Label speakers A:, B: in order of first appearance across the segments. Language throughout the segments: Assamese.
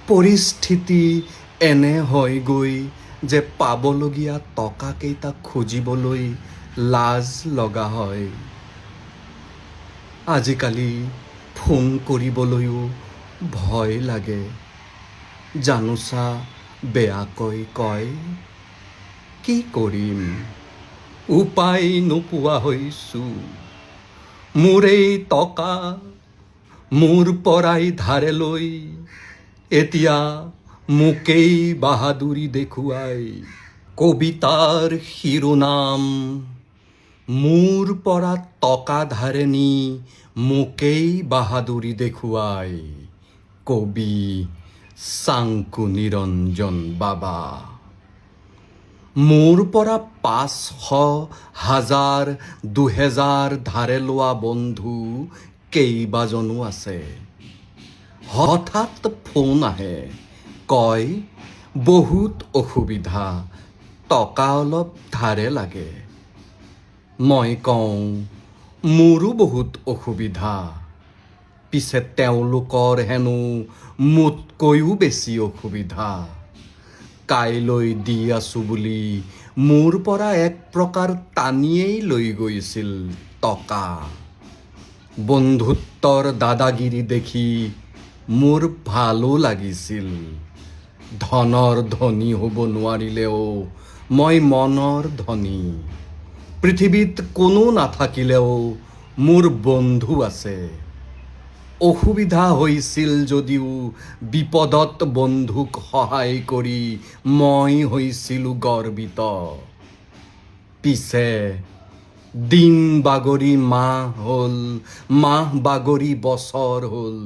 A: পৰিস্থিতি এনে হয়গৈ যে পাবলগীয়া টকাকেইটা খুজিবলৈ লাজ লগা হয়। আজিকালি ফোন কৰিবলৈও ভয় লাগে। জানোচা বেয়াকৈ কয়। কি কৰিম, উপায় নোপোৱা হৈছোঁ। মোৰ এই টকা মোৰ পৰাই ধাৰে লৈ এতিয়া মোকেই বাহাদুৰি দেখুৱাই। কবিতাৰ শিৰোনাম, মোৰ পৰা টকা ধাৰে নি মোকেই বাহাদুৰি দেখুৱাই। কবি চাংকু নিৰঞ্জন বাবা। মোৰ পৰা ৫০০, ১০০০, ২০০০ ধাৰে লোৱা বন্ধু কেইবাজনো আছে। হঠাৎ ফোন আহে, কয় বহুত অসুবিধা, টকা অলপ ধাৰে লাগে। মই কওঁ মোৰো বহুত অসুবিধা। পিছে তেওঁলোকৰ হেনো মোতকৈও বেছি অসুবিধা। কাইলৈ দি আছোঁ বুলি মোৰ পৰা এক প্ৰকাৰ টানিয়েই লৈ গৈছিল টকা। বন্ধুত্বৰ দাদাগিৰি দেখি মোৰ ভালো লাগিছিল। ধনৰ ধনী হ'ব নোৱাৰিলেও মই মনৰ ধনী। পৃথিৱীত কোনো নাথাকিলেও মোৰ বন্ধু আছে। অসুবিধা হৈছিল যদিও বিপদত বন্ধুক সহায় কৰি মই হৈছিলোঁ গৰ্বিত। পিছে দিন বাগৰি মাহ হ'ল, মাহ বাগৰি বছৰ হ'ল।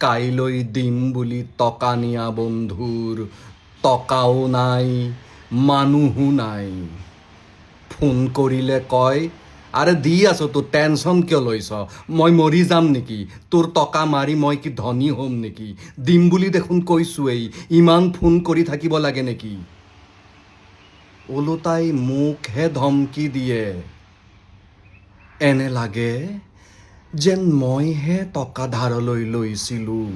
A: কাইলৈ দিম বুলি টকা নিয়া বন্ধুৰ টকাও নাই, মানুহো নাই। ফোন কৰিলে কয়, আৰে দি আছোঁ তো, টেনশ্যন কিয় লৈছ? মই মৰি যাম নেকি? তোৰ টকা মাৰি মই কি ধনী হ'ম নেকি? দিম বুলি দেখোন কৈছোৱেই, ইমান ফোন কৰি থাকিব লাগে নেকি? ওলোটাই মোকহে ধমকি দিয়ে। এনে লাগে যেন মইহে টকা ধাৰলৈ লৈছিলোঁ।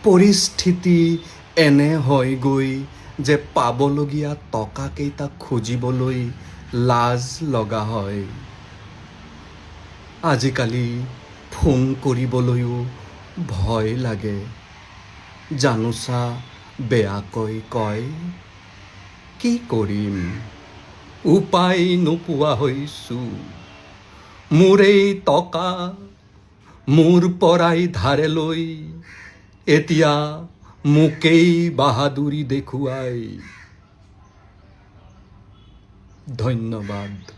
A: পৰিস্থিতি এনে হয়গৈ যে পাবলগীয়া টকাকেইটা খুজিবলৈ লাজ লগা হয়। আজিকালি ফোন কৰিবলৈও ভয় লাগে। জানোচা বেয়াকৈ কয়। কি কৰিম, উপায় নোপোৱা হৈছোঁ। মোৰ এই টকা মোৰ পৰাই ধাৰে লৈ এতিয়া মোকেই বাহাদুৰি দেখুৱাই। ধন্যবাদ।